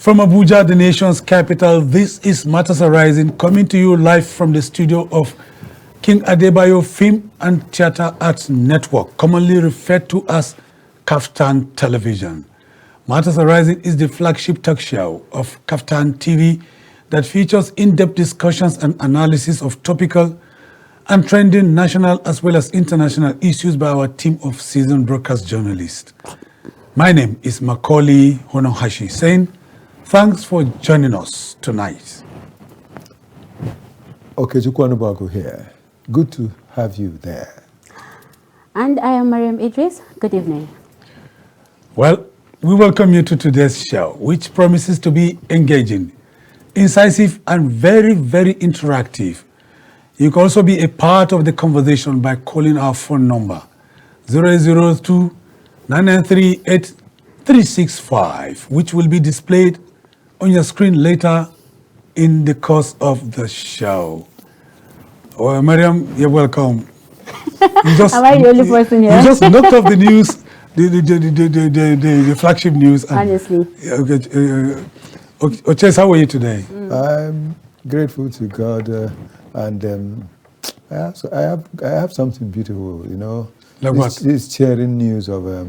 From Abuja, the nation's capital, this is Matters Arising, coming to you live from the studio of King Adebayo Film and Theatre Arts Network, commonly referred to as KAFTAN Television. Matters Arising is the flagship talk show of KAFTANTV that features in-depth discussions and analysis of topical and trending national as well as international issues by our team of seasoned broadcast journalists. My name is Macauley Hunohashi, saying thanks for joining us tonight. Okechukwu Onugbogu here. Good to have you there. And I am Maryam Idris. Good evening. Well, we welcome you to today's show, which promises to be engaging, incisive, and very, very interactive. You can also be a part of the conversation by calling our phone number 002-993-8365, which will be displayed on your screen later in the course of the show. Oh, Maryam, you're welcome. Am I the only person here? You just knocked off the news, the flagship news. And, honestly. Oches, how are you today? I'm grateful to God, and I have something beautiful, you know. Like what? This cheering news of the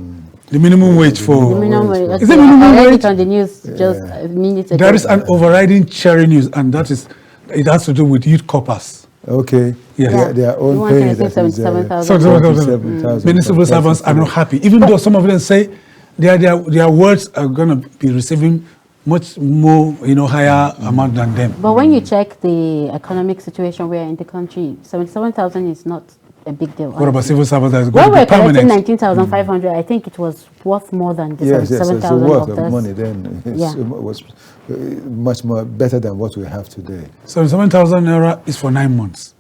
minimum wage for... The minimum wage. Is it minimum wage? It on the news just a minute ago. There is an overriding cheering news, and that is, it has to do with youth corpers. Okay. Yes. Their own pay. 77,000. Many civil servants are not happy, even though some of them say their words are going to be receiving much more, higher amount than them. But when you check the economic situation we're in the country, 77,000 is not a big deal. What about civil servants that is when going to we're be permanent? 19,500, I think it was worth more than the 77,000 it's worth of money then. It was much more better than what we have today. 77,000 naira is for 9 months.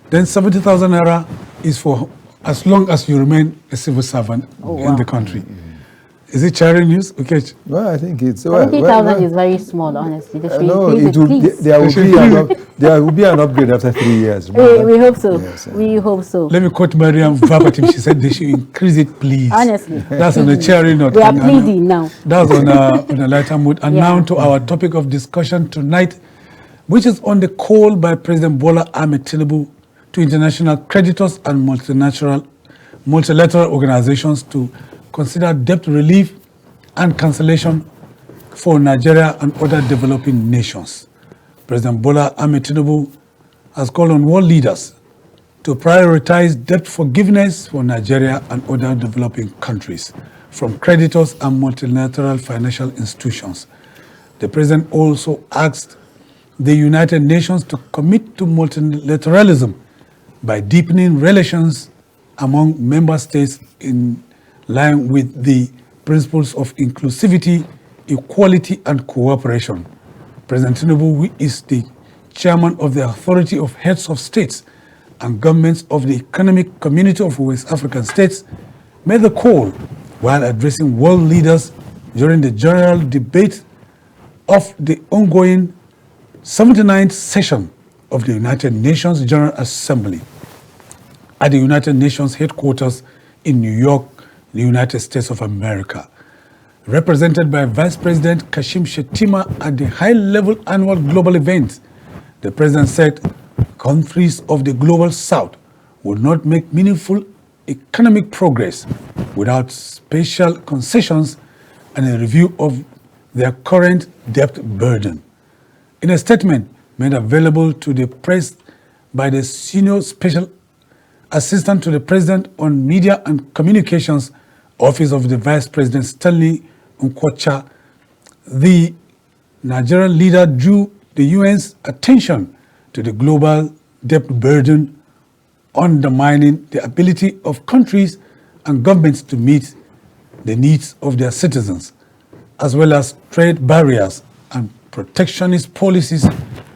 Then 70,000 naira is for as long as you remain a civil servant in the country. Is it charity news? Okay. Well, I think it's... 70,000 is very small, honestly. They should increase it, please. There will be an upgrade after 3 years. We hope so. Yes, we hope so. Let me quote Maryam verbatim. She said they should increase it, please. Honestly. That's on the charity note. We are pleading now. That's on a lighter mood. And now to our topic of discussion tonight, which is on the call by President Bola Ahmed Tinubu to international creditors and multilateral organizations to consider debt relief and cancellation for Nigeria and other developing nations. President Bola Ahmed Tinubu has called on world leaders to prioritize debt forgiveness for Nigeria and other developing countries from creditors and multilateral financial institutions. The president also asked the United Nations to commit to multilateralism by deepening relations among member states in line with the principles of inclusivity, equality, and cooperation. President Tinubu, who is the chairman of the Authority of Heads of States and Governments of the Economic Community of West African States, made the call while addressing world leaders during the general debate of the ongoing 79th session of the United Nations General Assembly at the United Nations headquarters in New York, the United States of America. Represented by Vice President Kashim Shettima at the high-level annual global event, the president said countries of the global south would not make meaningful economic progress without special concessions and a review of their current debt burden. In a statement made available to the press by the Senior Special Assistant to the President on Media and Communications, Office of the Vice President Stanley Nkwocha, the Nigerian leader drew the UN's attention to the global debt burden undermining the ability of countries and governments to meet the needs of their citizens, as well as trade barriers and protectionist policies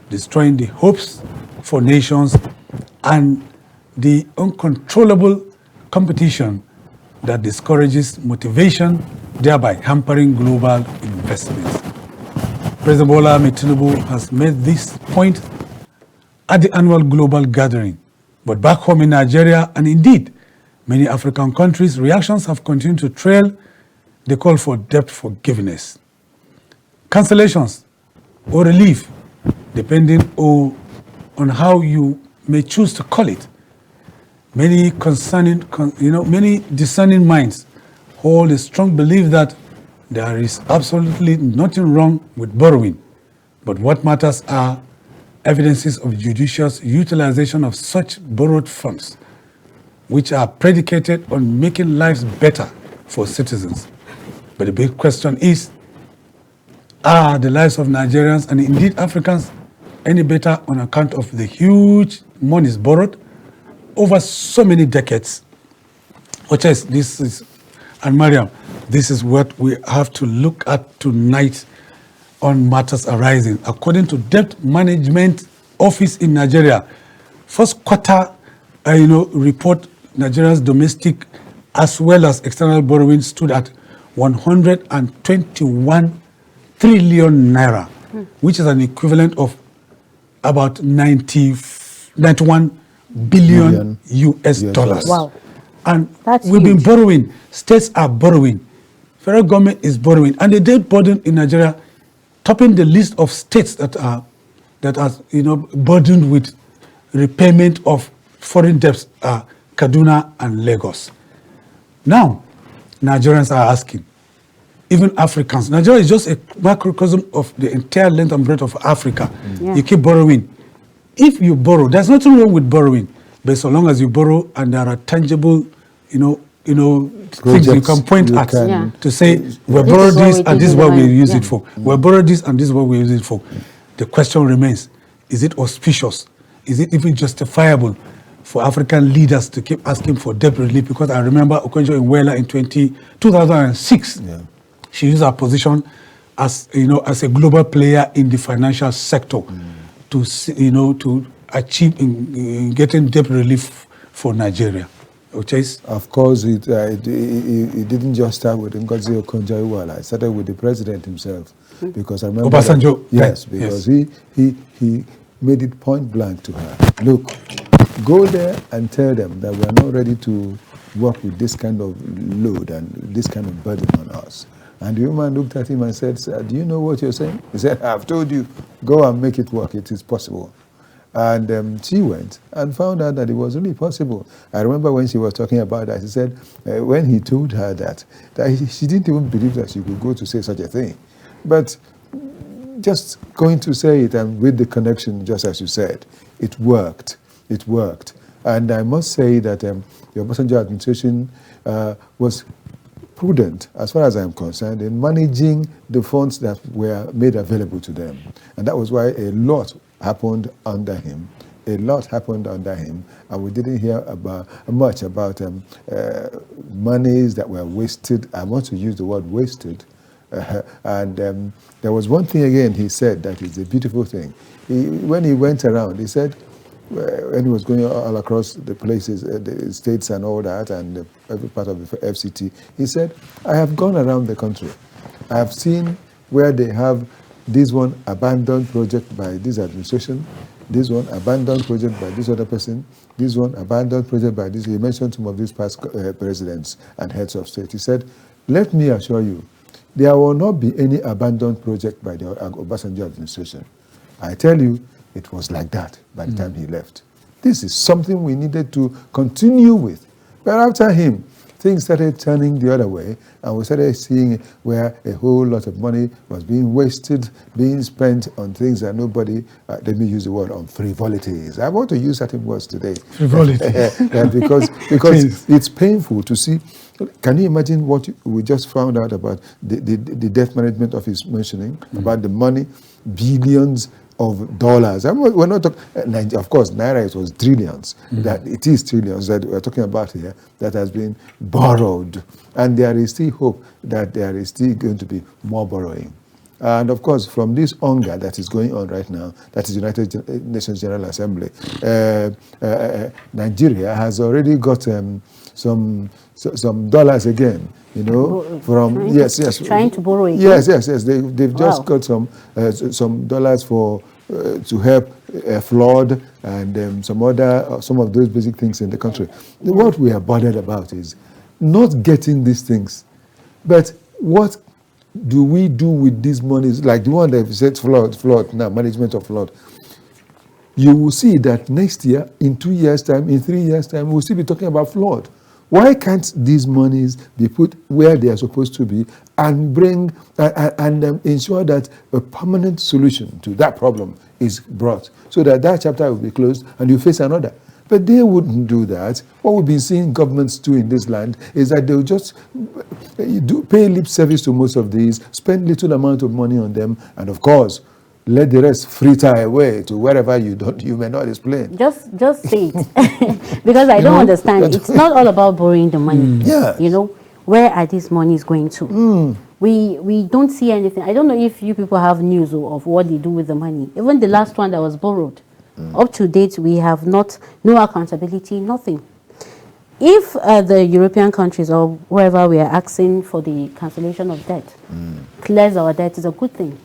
destroying the hopes for nations and the uncontrollable competition that discourages motivation, thereby hampering global investments. President Bola Ahmed Tinubu has made this point at the annual global gathering, but back home in Nigeria and indeed many African countries, reactions have continued to trail the call for debt forgiveness. cancellations or relief, depending on how you may choose to call it. Many many discerning minds hold a strong belief that there is absolutely nothing wrong with borrowing, but what matters are evidences of judicious utilization of such borrowed funds, which are predicated on making lives better for citizens. But the big question is, are the lives of Nigerians and indeed Africans any better on account of the huge monies borrowed over so many decades? And Maryam, this is what we have to look at tonight on matters arising. According to Debt Management Office in Nigeria, first quarter report, Nigeria's domestic as well as external borrowing stood at 121 trillion naira, which is an equivalent of about 91 billion US dollars. Wow. And That's we've been huge. borrowing. States are borrowing. Federal government is borrowing. And the debt burden in Nigeria, topping the list of states that are burdened with repayment of foreign debts are Kaduna and Lagos. Now, Nigerians are asking, even Africans. Nigeria is just a macrocosm of the entire length and breadth of Africa. Yeah. You keep borrowing. If you borrow, there's nothing wrong with borrowing, but so long as you borrow and there are tangible, things you can point at to say, we borrowed this and this is what we use it for. We borrowed this and this is what we use it for. The question remains, is it auspicious? Is it even justifiable for African leaders to keep asking for debt relief? Because I remember Okechukwu in 2006, she used her position as a global player in the financial sector to achieve in getting debt relief for Nigeria. Of course, it didn't just start with Ngozi Okonjo-Iweala. It started with the president himself, because I remember Obasanjo. Yes, because he made it point blank to her. Look, go there and tell them that we are not ready to work with this kind of load and this kind of burden on us. And the woman looked at him and said, do you know what you're saying? He said, I've told you, go and make it work. It is possible. And she went and found out that it was really possible. I remember when she was talking about that, she said, when he told her that she didn't even believe that she could go to say such a thing. But just going to say it and with the connection, just as you said, it worked. It worked. And I must say that the Obasanjo administration was prudent, as far as I'm concerned, in managing the funds that were made available to them. And that was why a lot happened under him. A lot happened under him, and we didn't hear much about monies that were wasted. I want to use the word wasted. There was one thing again he said that is a beautiful thing. When he went around, he said, when he was going all across the places, the states and all that, and every part of the FCT, he said, I have gone around the country. I have seen where they have this one abandoned project by this administration, this one abandoned project by this other person, this one abandoned project by this. He mentioned some of these past presidents and heads of state. He said, let me assure you, there will not be any abandoned project by the Obasanjo administration. I tell you, it was like that by the time he left. This is something we needed to continue with. But after him, things started turning the other way, and we started seeing where a whole lot of money was being wasted, being spent on things that nobody, let me use the word, on frivolities. I want to use certain words today. Frivolity. because it's painful to see. Can you imagine what we just found out about the debt management office mentioning, about the money, billions of dollars? We're not talking, of course, Naira, it was trillions. That it is trillions that we're talking about here that has been borrowed. And there is still hope that there is still going to be more borrowing. And of course, from this UNGA that is going on right now, that is United Nations General Assembly, Nigeria has already got some dollars again, from trying to borrow again. Yes. They've just got some dollars for to help flood and some of those basic things in the country. What we are bothered about is not getting these things, but what do we do with these monies, like the one that said flood now, management of flood? You will see that next year, in 2 years' time, in 3 years' time, we'll still be talking about flood. Why can't these monies be put where they are supposed to be and bring and ensure that a permanent solution to that problem is brought, so that that chapter will be closed and you face another? But they wouldn't do that. What we've been seeing governments do in this land is that they'll just pay lip service to most of these, spend little amount of money on them, and of course, let the rest fritter away to wherever you may not explain. Just say it. Because I don't understand. It's not all about borrowing the money. Yeah. You know, where are these monies going to? We don't see anything. I don't know if you people have news of what they do with the money. Even the last one that was borrowed. Up to date, we have no accountability, nothing. If the European countries or wherever we are asking for the cancellation of debt, clears our debt, is a good thing.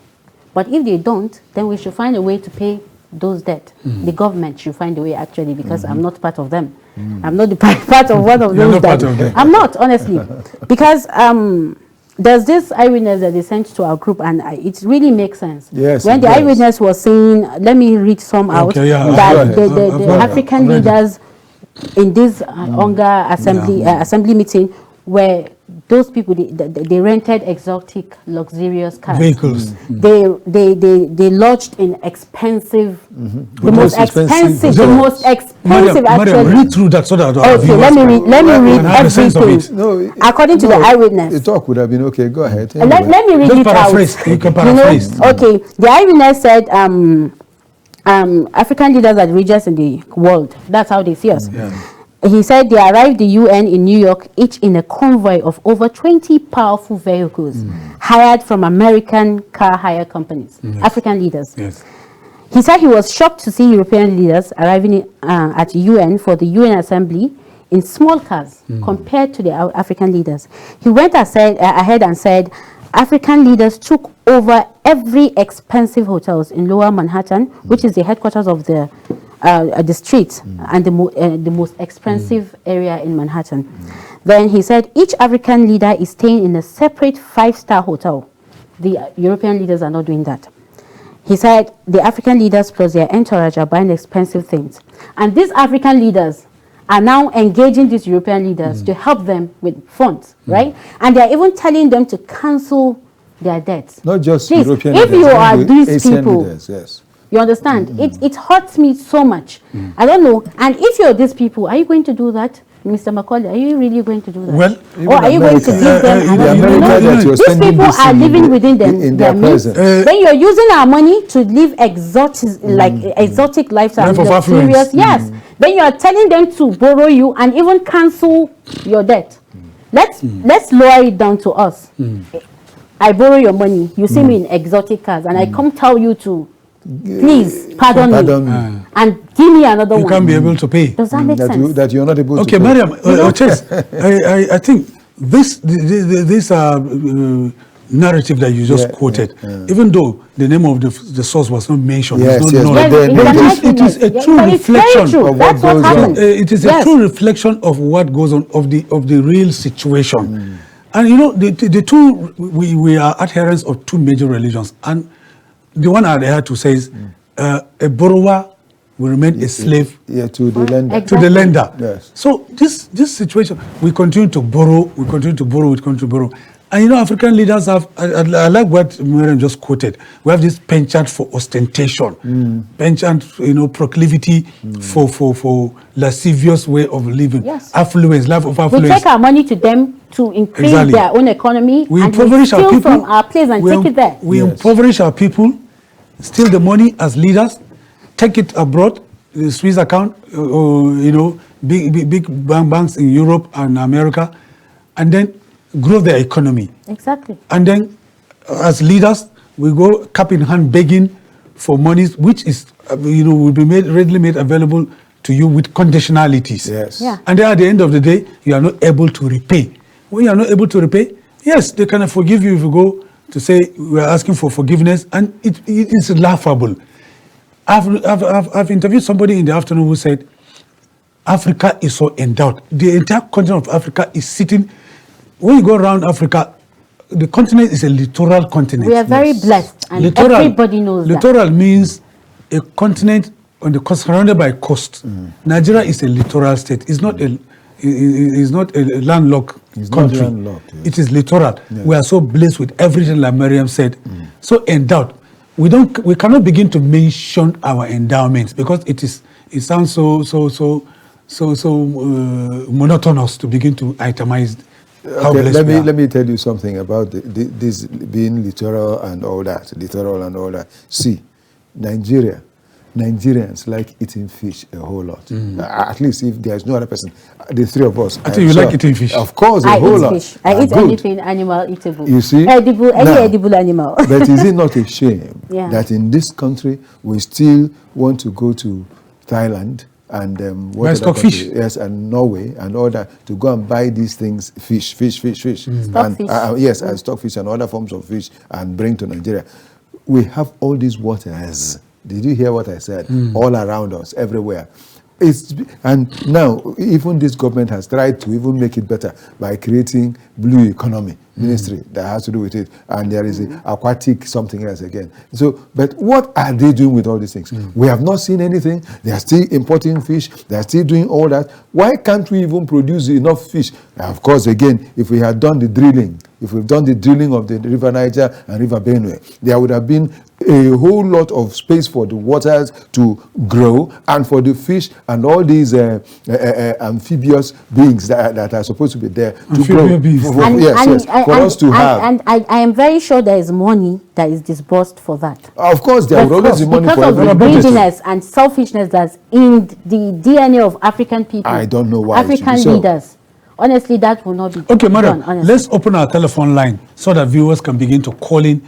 But if they don't, then we should find a way to pay those debt. The government should find a way, actually, because I'm not part of them. I'm not the part of one of You're those. not part of them. I'm not, honestly. Because there's this eyewitness that they sent to our group, and it really makes sense. Yes, when the eyewitness was saying, let me read some out, that the African leaders in this UNGA assembly meeting were those people, they rented exotic, luxurious cars. Vehicles. They lodged in expensive, the most expensive, Maryam, actually. read through that so that Okay, let me read everything. No, according to the eyewitness. The talk would have been okay. Go ahead. Let me read Just it paraphrase. out. You can paraphrase. Okay, the eyewitness said, African leaders are the richest in the world. That's how they see us. Yeah. He said they arrived the UN in New York, each in a convoy of over 20 powerful vehicles hired from American car hire companies, African leaders. Yes. He said he was shocked to see European leaders arriving at UN for the UN Assembly in small cars compared to the African leaders. He went ahead and said African leaders took over every expensive hotels in Lower Manhattan, which is the headquarters of the street and the most expensive area in Manhattan. Then he said each African leader is staying in a separate 5-star hotel. The European leaders are not doing that. He said the African leaders plus their entourage are buying expensive things. And these African leaders are now engaging these European leaders to help them with funds, right? And they are even telling them to cancel their debts. Not just Please, European if leaders, you are these Asian people, leaders, yes. you understand? It hurts me so much. I don't know. And if you're these people, are you going to do that? Mr. Macauley, are you really going to do that? Well, or are you going to give them these people are living within their means. When you're using our money to live exotic lifestyle, luxurious, yes. Then you are telling them to borrow you and even cancel your debt. Let's lower it down to us. I borrow your money. You see me in exotic cars, and I come tell you to please pardon me and give me another one. You can't be able to pay. Does that make sense? That you're not able to. Okay, Maryam, I think this narrative that you just quoted, even though the name of the source was not mentioned, it is a true reflection of what goes on. It is a true reflection of what goes on, of the real situation. And you know, the two, we are adherents of two major religions, and the one I adhere to says a borrower will remain a slave to the lender. Exactly. To the lender. Yes. So this situation, we continue to borrow, And you know, African leaders have, I like what Maryam just quoted, we have this penchant for ostentation, penchant, proclivity for lascivious way of living, affluence, life of affluence. We take our money to them to increase their own economy, we and impoverish we steal our people from our place and take it there. We impoverish our people, steal the money as leaders, take it abroad, the Swiss account, big banks in Europe and America, and then grow their economy. Exactly. And then, as leaders, we go cap in hand begging for monies, which is, will be readily made available to you with conditionalities. Yes. Yeah. And then at the end of the day, you are not able to repay. When you are not able to repay, yes, they can forgive you if you go to say we are asking for forgiveness, and it is laughable. I've interviewed somebody in the afternoon who said, Africa is so endowed. The entire continent of Africa is sitting. When you go around Africa, the continent is a littoral continent. We are very blessed, and everybody knows that. Littoral means a continent on the coast, surrounded by coast. Nigeria is a littoral state. It's not a landlocked country. Not landlocked, yes. It is littoral. Yes. We are so blessed with everything, like Maryam said. So endowed. We cannot begin to mention our endowments because it sounds so monotonous to begin to itemize. Okay, let me tell you something about this being littoral and all that. See, Nigerians like eating fish a whole lot. At least if there's no other person, the three of us. I think you like eating fish. Of course, a whole lot. Fish. I eat anything animal eatable. You see, edible animal. But is it not a shame that in this country we still want to go to Thailand and fish? Yes, and Norway and all that to go and buy these things, fish, stockfish. And stockfish and other forms of fish and bring to Nigeria. We have all these waters. Did you hear what I said? All around us, everywhere. And now, even this government has tried to even make it better by creating Blue Economy Ministry that has to do with it. And there is a aquatic something else again. So, but what are they doing with all these things? We have not seen anything. They are still importing fish. They are still doing all that. Why can't we even produce enough fish? Of course, again, if we had done the drilling, if we've done the drilling of the River Niger and River Benue, there would have been a whole lot of space for the waters to grow and for the fish and all these amphibious beings that are supposed to be there to grow. For us to have. And I am very sure there is money that is disbursed for that. Of course, there will always be money for everything. Because of the greediness and selfishness that's in the DNA of African people. I don't know why. African leaders. Honestly, that will not be okay, Maryam, let's open our telephone line so that viewers can begin to call in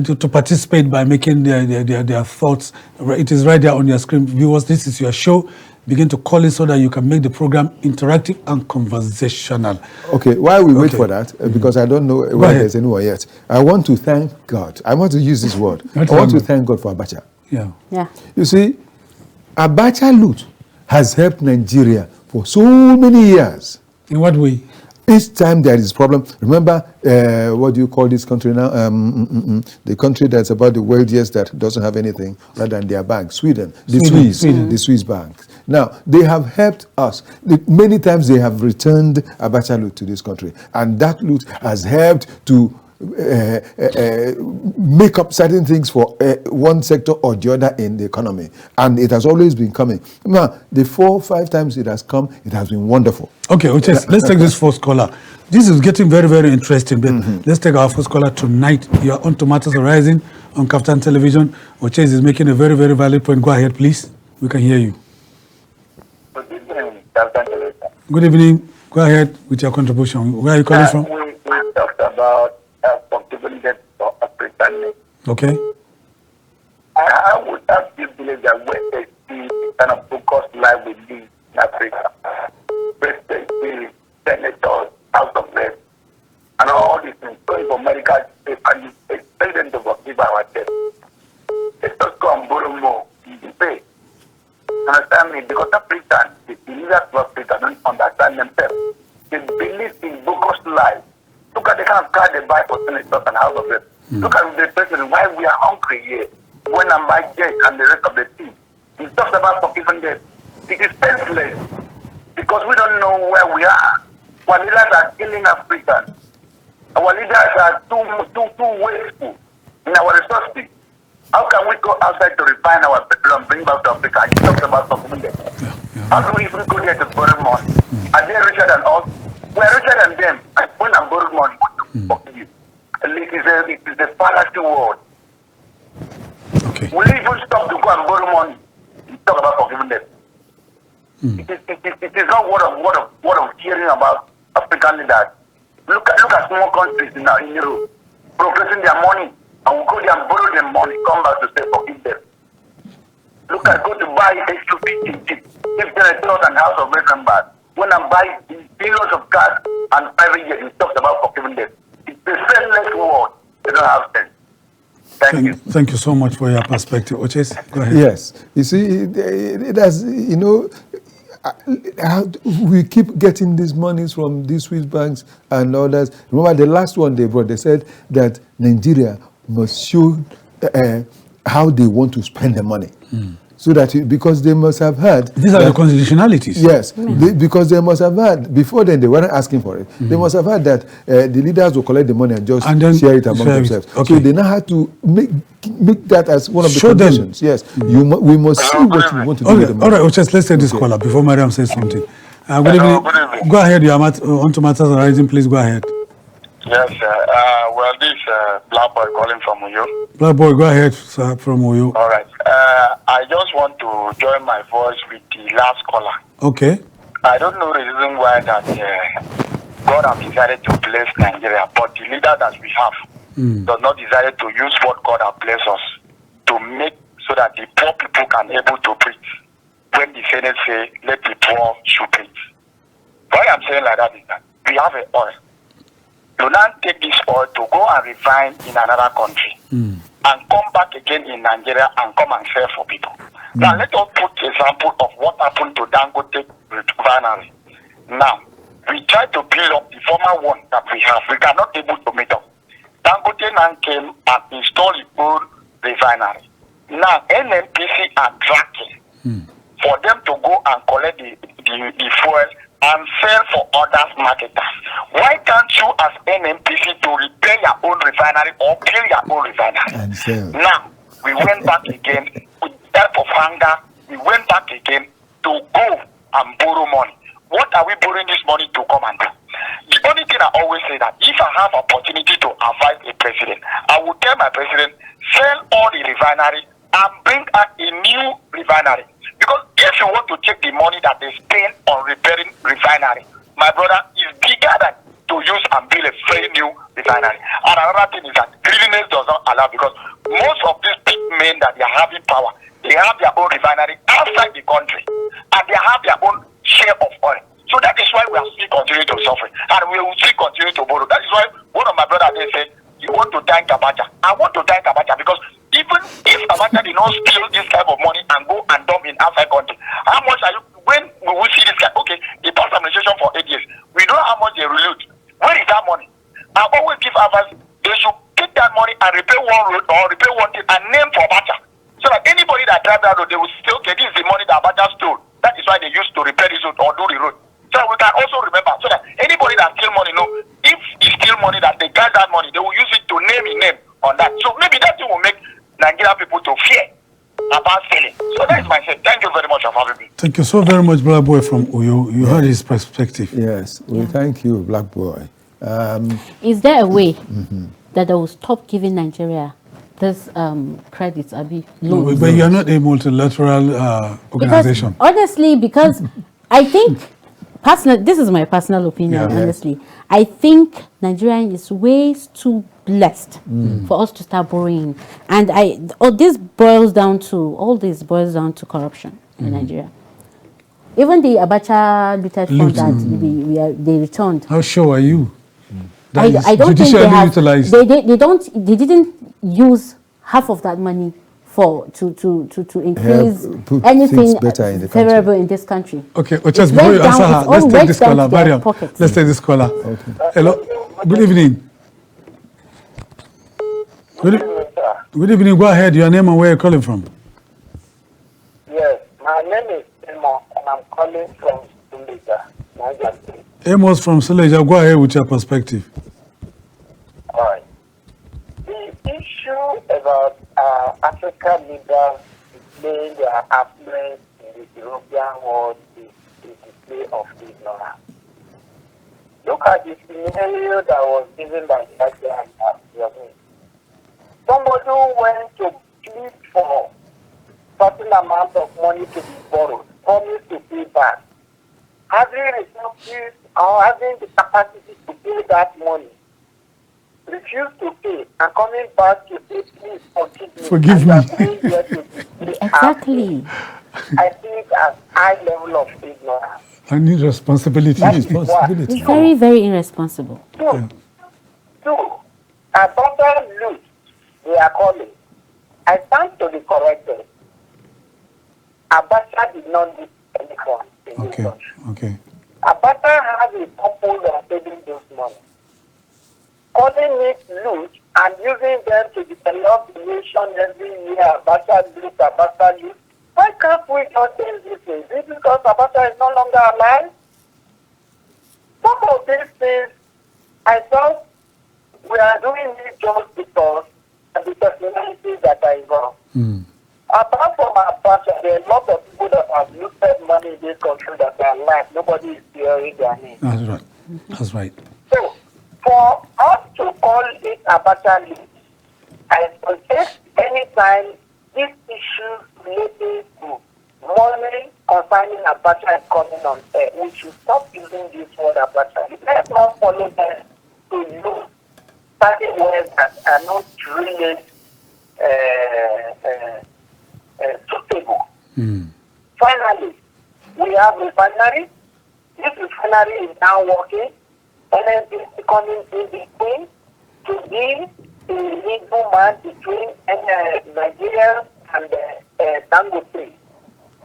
to participate by making their thoughts. It is right there on your screen. Viewers, this is your show. Begin to call in so that you can make the program interactive and conversational. Okay, while we wait for that, because I don't know whether there's anyone yet, I want to thank God. I want to use this word. I want to thank God for Abacha. Yeah. You see, Abacha loot has helped Nigeria for so many years. In what way? Each time there is problem, remember, what do you call this country now? The country that's about the wealthiest that doesn't have anything other than their bank, Sweden. The Swiss banks. Now, they have helped us. Many times they have returned Abacha loot to this country. And that loot has helped to make up certain things for one sector or the other in the economy. And it has always been coming. Now, the 4 or 5 times it has come, it has been wonderful. Okay, let's take this first caller. This is getting very, very interesting, but let's take our first caller tonight. You are on to Matters Arising on KAFTAN Television. Oches is making a very, very valid point. Go ahead, please. We can hear you. Good evening, KAFTAN Television. Good evening. Go ahead with your contribution. Where are you calling from? We talked about possible death for African. Okay. I would have to believe that when they see kind of focused life with this in Africa, presidents, senators, House of Reps, and all these things, going for medical and the president to forgive our debt. Let us go and borrow more in the pay. Understand me? Because Africans, the leaders of Africa don't understand themselves. They believe in bogus life. Look at the kind of car they buy for senators and House of Reps. Look at the president, why we are hungry here. When I'm my jet and the rest of the team. He talks about forgiving debt. It is senseless because we don't know where we are. Our leaders are killing Africans. Our leaders are too wasteful in our resources. How can we go outside to refine our petrol and bring back to Africa? And he talks about forgiving debt. How do we even go there to borrow money? Are they richer than us? We are richer than them. And when I'm borrowing money, forgive you. It is a fallacy word. Okay. Will you even stop to go and borrow money? You talk about forgiving them. It is not what of hearing about African leaders. Look at small countries in Europe progressing their money, and we go there and borrow them money, come back to say forgive them. Go to buy SUV in Egypt, if there are dollars and House of Reps back. When I buy billions of cars and private jets, he talks about forgiving them. It's the senseless word. They don't have sense. Thank you. Thank you so much for your perspective. Oches, go ahead. Yes. You see, it has, we keep getting these monies from these Swiss banks and others. Remember the last one they brought, they said that Nigeria must show how they want to spend the money. So that, because they must have heard... These are the constitutionalities. Yes, because they must have heard, before then they weren't asking for it, they must have heard that the leaders will collect the money and just share it among themselves. Okay. So they now have to make that as one of the conditions. Yes, we must see what we want to do with the money. All right, let's take this caller before Maryam says something. Good evening. Go ahead, you are on to matters arising, please go ahead. Yes, sir. Well, this Black Boy calling from Uyo. Black Boy, go ahead, sir, from Uyo. All right. I just want to join my voice with the last caller. Okay. I don't know the reason why that God has decided to bless Nigeria, but the leader that we have does not desire to use what God has blessed us to make so that the poor people can able to breathe. When the Senate say, let the poor should breathe. Why I'm saying like that is that we have an oil. You now take this oil to go and refine in another country and come back again in Nigeria and come and sell for people. Now let us put example of what happened to Dangote refinery. Now, we try to build up the former one that we have. We cannot able to meet up. Dangote now came and installed the old refinery. Now, NNPC are tracking for them to go and collect the fuel and sell for others marketers. Why can't you as NNPC to repair your own refinery or build your own refinery? Now, we went back again with the help of hunger. We went back again to go and borrow money. What are we borrowing this money to come and do? The only thing I always say that if I have opportunity to advise a president, I will tell my president, sell all the refinery and bring out a new refinery. Because if you want to take the money that they spend on repairing refinery, my brother, is bigger than to use and build a very new refinery. And another thing is that greediness does not allow, because most of these big men that they are having power, they have their own refinery outside the country, and they have their own share of oil. So that is why we are still continuing to suffer, and we will still continue to borrow. That is why one of my brothers they said, you want to thank Abacha. I want to thank Abacha because even if Abacha did not steal this type of money and go and dump in outside country, how much are you, when we will see this guy, okay, the past administration for 8 years, we know how much they reload. Where is that money? I always give advice, they should take that money and repair one road or repair one thing and name for Abacha. So that anybody that drive that road, they will say, okay, this is the money that Abacha stole. That is why they used to repair this road or do the road. So we can also remember, so that anybody that steal money, know, if he steal money, that they got that money, they will use it to name his name on that. So maybe that thing will make Nigerian people to fear about stealing. So that is my say. Thank you very much for having me. Thank you so very much, Black Boy from Uyo. You heard his perspective. Yes, well, thank you, Black Boy. Is there a way that they will stop giving Nigeria this credits, loans? No, but you are not a multilateral organization. Because I think, this is my personal opinion, honestly. I think Nigeria is way too blessed for us to start borrowing. And all this boils down to corruption in Nigeria. Even the Abacha looted fund that they returned. How sure are you? I don't think they have. They didn't use half of that money to increase anything favorable in this country. Okay, just before you answer her, let's take this caller. Maryam, let's take this caller. Okay. Hello, good evening. Good evening, go ahead. Your name and where you're calling from? Yes, my name is Amos and I'm calling from Suleja, Niger State. Amos from Suleja, go ahead with your perspective. All right. The issue about African leaders displaying their affluence in the European world is a display of ignorance. Look at the scenario that was given by the Nigerian. Somebody who went to plead for certain amount of money to be borrowed, promised to pay back, having resources or having the capacity to pay that money, refused to pay, and coming back to say, please forgive me. Exactly. I think a high level of ignorance. I need responsibility. It's very, very irresponsible. Two, abundant loot, they are calling. I stand to be corrected. Abacha did not need any fund. in this country. Okay. Abacha has a purpose of saving those money, calling it loot and using them to develop the nation every year. Abacha loot, Abacha loot. Why can't we just change this thing? Is it because Abacha is no longer alive? Some of these things, I thought we are doing it just because of the personalities that are involved. Apart from Abacha, there are a lot of people that have looted money in this country that are alive. Nobody is hearing their name. That's right. That's right. So, for us to call it Abacha loot, I suggest anytime this issue related to money concerning Abacha is coming on air, we should stop using this word Abacha. Let's not follow them to use certain words that are not really suitable. Finally, we have refinery. This refinery is now working, and then it's coming in between to be the legal man between Nigeria and Dangote.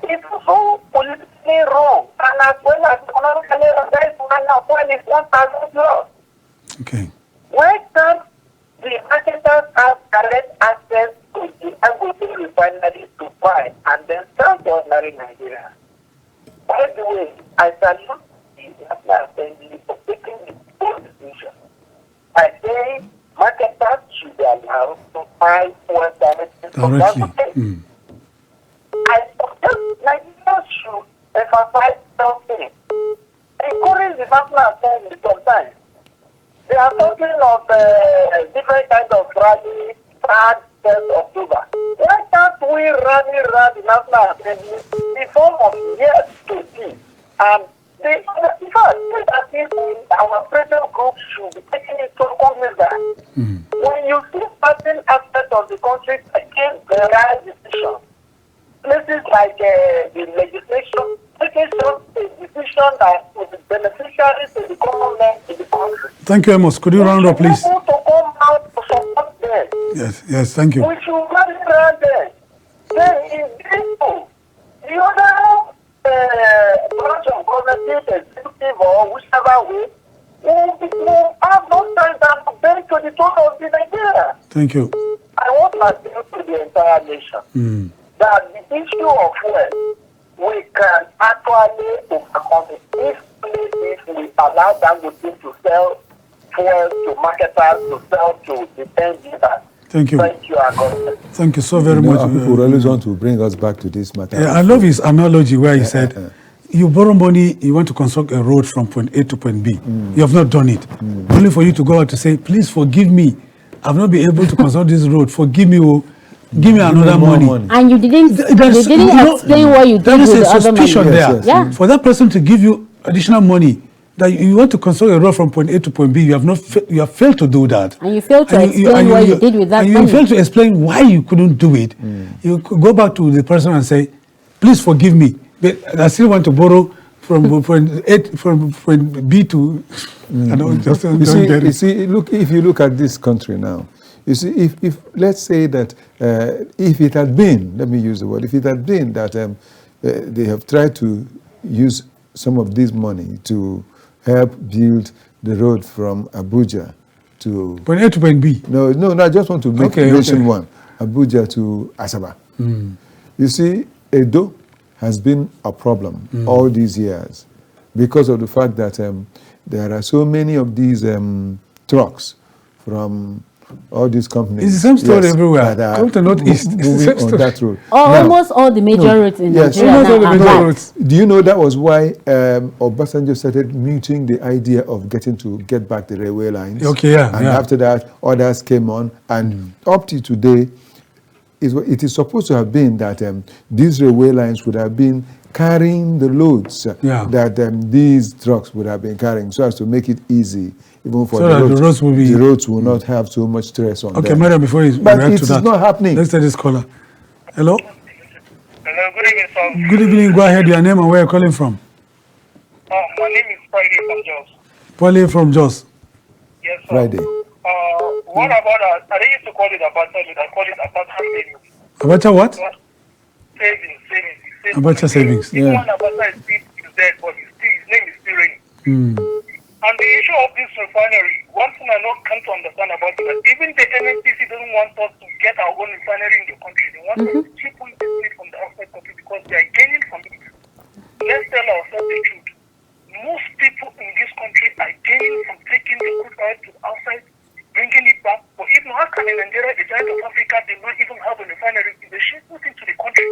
It's so politically wrong, and as well as economically wrong. That is why now oil is 1,000 plus. Okay. Why can't the marketers have direct access to the Dangote refinery to buy and then sell to ordinary Nigeria? By the way, I salute the National Assembly for taking the good decision. I say marketers should be allowed to buy oil directly from Dangote. I suggest Nigeria should emphasize something. Encourage the National Assembly sometimes. They are talking of different kinds of rally, 3rd, 10th October. Why can't we rally the National Assembly in form of yes to see? And in fact, our pressure group should be taking it to Congress that when you see certain aspects of the country taking the right decision, places like the legislation, taking a decision that will be beneficiary to the common man in the country. Thank you, Amos. Could you round up, please? We should to come out to support them. Yes, thank you. We should rally around them. Then in this too, the other branch of government, executive or whichever way, will have no time than to bend to the tone of the Nigeria. Thank you. I want to appeal to the entire nation that the issue of fuel, we can actually overcome it if we allow Dangote to sell fuel to marketers, to sell to the end users. Thank you. Thank you, Augustine. Thank you so very much. People always want to bring us back to this matter. I love his analogy where he said, you borrow money, you want to construct a road from point A to point B. You have not done it. Only for you to go out to say, please forgive me. I've not been able to construct this road. Forgive me. Give me another money. And you didn't explain what you did with the other money. There is a suspicion there. For that person to give you additional money, that you want to construct a road from point A to point B, you have failed to do that. And you failed to explain what you did with that money. And you failed to explain why you couldn't do it. You could go back to the person and say, please forgive me, but I still want to borrow from point B to... You see, look, if you look at this country now, you see, if let's say that if it had been, let me use the word, if it had been that they have tried to use some of this money to help build the road from Abuja to... Point A to point B? No, I just want to make mention one, Abuja to Asaba. You see, Edo has been a problem all these years because of the fact that there are so many of these trucks from all these companies. It's the same story everywhere. Come to Northeast. Moving on that road. Almost all the major roads in Nigeria. Almost all the major roads. Do you know that was why Obasanjo started mooting the idea of get back the railway lines? Okay, And after that, others came on. And up to today, it is supposed to have been that these railway lines would have been carrying the loads that these trucks would have been carrying, so as to make it easy, even for the roads will not have so much stress on them. Okay, Maryam, before you but react to that, it's not happening. Let's take this caller. Hello? Hello, good evening, sir. Good evening. Go ahead. Your name and where you're calling from. My name is Friday from Jos. Paulie from Jos. Yes, sir. Friday. What about I used to call it Abacha, I call it Abacha savings. Abacha what? Savings. Abacha savings. Abacha is dead, but his name is still reigning. Mm. And the issue of this refinery, one thing I not come to understand about it, that even the NNPC doesn't want us to get our own refinery in the country. They want us to keep on getting it from the outside country because they are gaining from it. Let's tell ourselves the truth. Most people in this country are gaining from taking the crude oil to outside, bringing it back. But even how can in Nigeria, the giant of Africa, they not even have a refinery? They ship it into the country.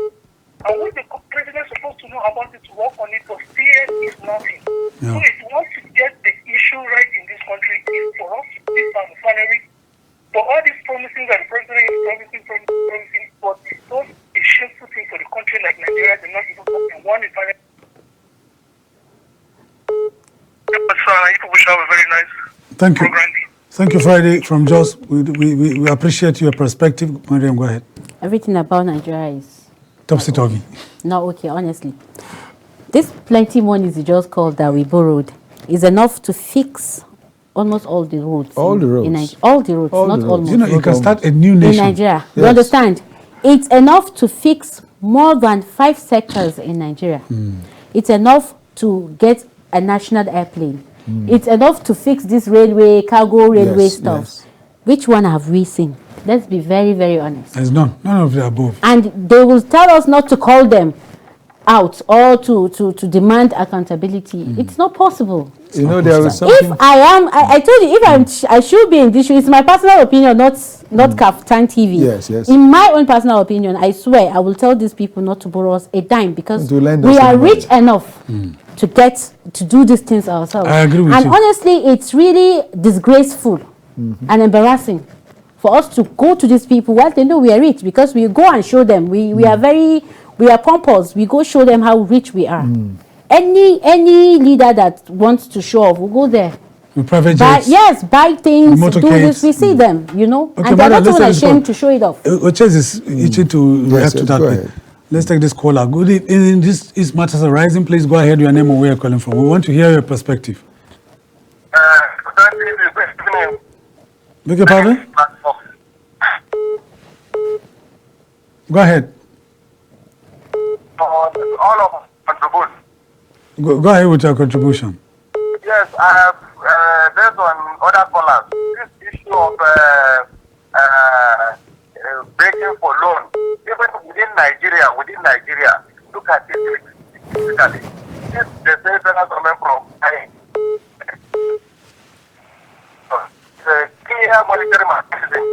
And what the president is supposed to know about it, to work on it, but fear is nothing. Yeah. So if we want to get the issue right in this country, is for us to keep our refinery. For all these promising that the president is promising, but it's not a shameful thing for the country like Nigeria. They're not even talking one refinery. You people shall have a very nice Thank you. program. Thank you, Friday from Jos. We appreciate your perspective. Maryam, go ahead. Everything about Nigeria is Topsy-turvy. not okay, honestly. This plenty money is just called that we borrowed is enough to fix almost all the roads. All the roads. All the roads, All not the roads. almost. You know, you can start a new In nation. Nigeria. You Yes. understand? It's enough to fix more than 5 sectors in Nigeria. It's enough to get a national airplane. It's enough to fix this railway, cargo railway Yes, stuff. yes. Which one have we seen? Let's be very, very honest. There's none of the above. And they will tell us not to call them out or to demand accountability. It's not possible. You know, there was If something. I told you, if I should be in this shoe, it's my personal opinion, not KAFTANTV. Yes, yes. In my own personal opinion, I swear, I will tell these people not to borrow us a dime because To lend we us are some money. rich enough to do these things ourselves. I agree with and you. honestly, it's really disgraceful and embarrassing for us to go to these people while they know we are rich, because we go and show them we are pompous. We go show them how rich we are. Any leader that wants to show off will go there. With private Buy, jets. yes, buy things, do motorcades. this. We see them, you know, Okay, and they're Madam, not even let's take this ashamed call. to show it off. Oches is itching to react to yes, that. go bit. ahead. Let's take this caller. Good evening. This is Matters Arising. Please go ahead. Your name and where you're calling from. We want to hear your perspective. Beg your pardon? Go ahead. All of us contribute. Go ahead with your contribution. Yes, I have, based on other callers, this issue of breaking for loan, even within Nigeria, look at it specifically. If the federal government provides clear monetary mechanism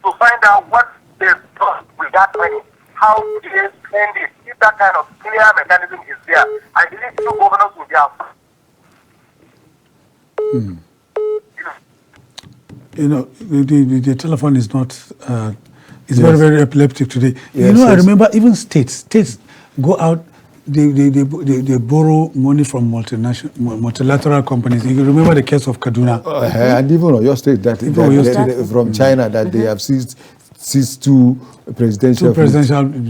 to find out what they've done with that money, how they spend it. If that kind of clear mechanism is there, I believe two governors will be afraid. You know, the telephone is not, it's very, very epileptic today. You Yes, know, I yes. remember even states go out, they borrow money from multilateral companies. You remember the case of Kaduna. And even on your state, from China, that they have seized two presidential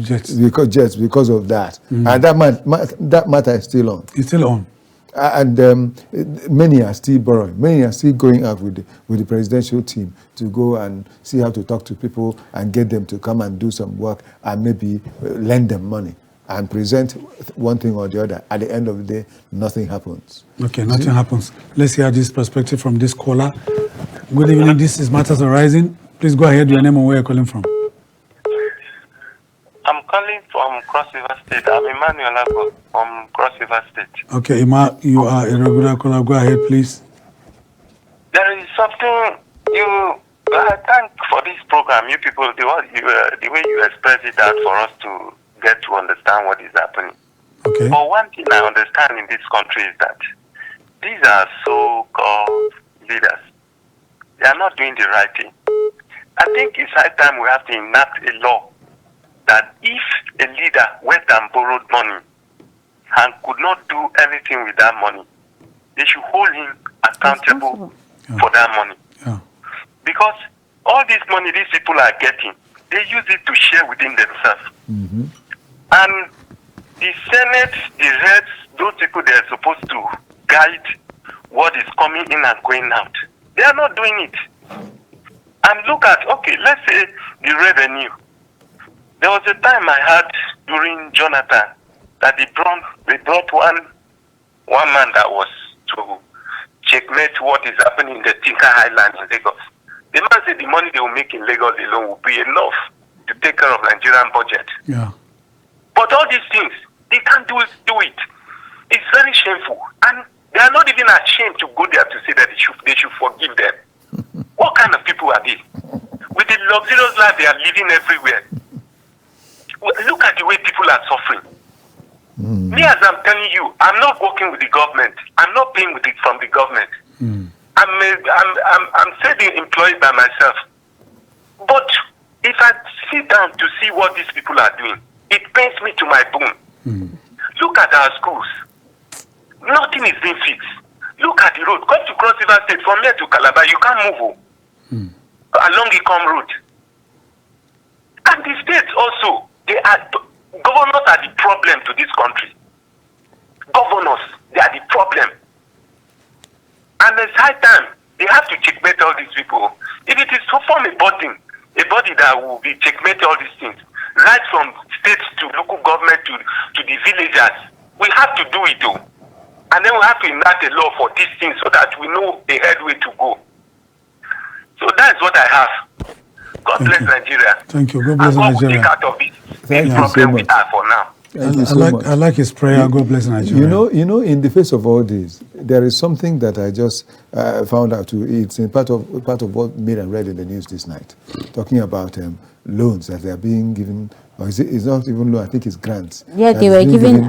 jets. because of that. And that matter is still on. It's still on. And many are still borrowing. Many are still going out with the presidential team to go and see how to talk to people and get them to come and do some work and maybe lend them money and present one thing or the other. At the end of the day, nothing happens. Okay, nothing happens. Let's hear this perspective from this caller. Good evening. This is Matters Arising. Please go ahead. Your name and where you're calling from. I'm calling from Cross River State. I'm Emmanuel Ago from Cross River State. Okay, Ima, you are a regular caller. Go ahead, please. There is something I thank for this program. You people, the way you express it out for us to get to understand what is happening. Okay. But one thing I understand in this country is that these are so-called leaders. They are not doing the right thing. I think it's high time we have to enact a law that if a leader went and borrowed money and could not do anything with that money, they should hold him accountable for that money. Yeah. Because all this money these people are getting, they use it to share within themselves. And the Senate, the heads, those people they are supposed to guide what is coming in and going out, they are not doing it. And look at, okay, let's say the revenue. There was a time I had during Jonathan that they brought one one man that was to checkmate what is happening in the Tinker Highlands in Lagos. The man said the money they will make in Lagos alone will be enough to take care of Nigerian budget. Yeah. But all these things, they can't do it. It's very shameful. And they are not even ashamed to go there to say that they should forgive them. What kind of people are they? With the luxurious life they are living everywhere. Look at the way people are suffering. Me, as I'm telling you, I'm not working with the government. I'm not paying with it from the government. I'm saving employed by myself. But if I sit down to see what these people are doing, it pains me to my bone. Look at our schools. Nothing is being fixed. Look at the road. Come to Cross River State from here to Calabar, you can't move along the road. And the states also, governors are the problem to this country. Governors, they are the problem. And it's high time they have to checkmate all these people. If it is to form a body that will be checkmate all these things, right from states to local government to the villagers, we have to do it too. And then we have to enact a law for these things so that we know the headway to go. So that's what I have. God bless Nigeria. Thank you. God bless Nigeria. Take out of it. Thank you so much. We are for now. I like his prayer. God bless Nigeria. You know, in the face of all this, there is something that I just found out. It's in part of what Maryam read in the news this night, talking about loans that they are being given. Or it's not even loan. I think it's grants. Yeah, they were given.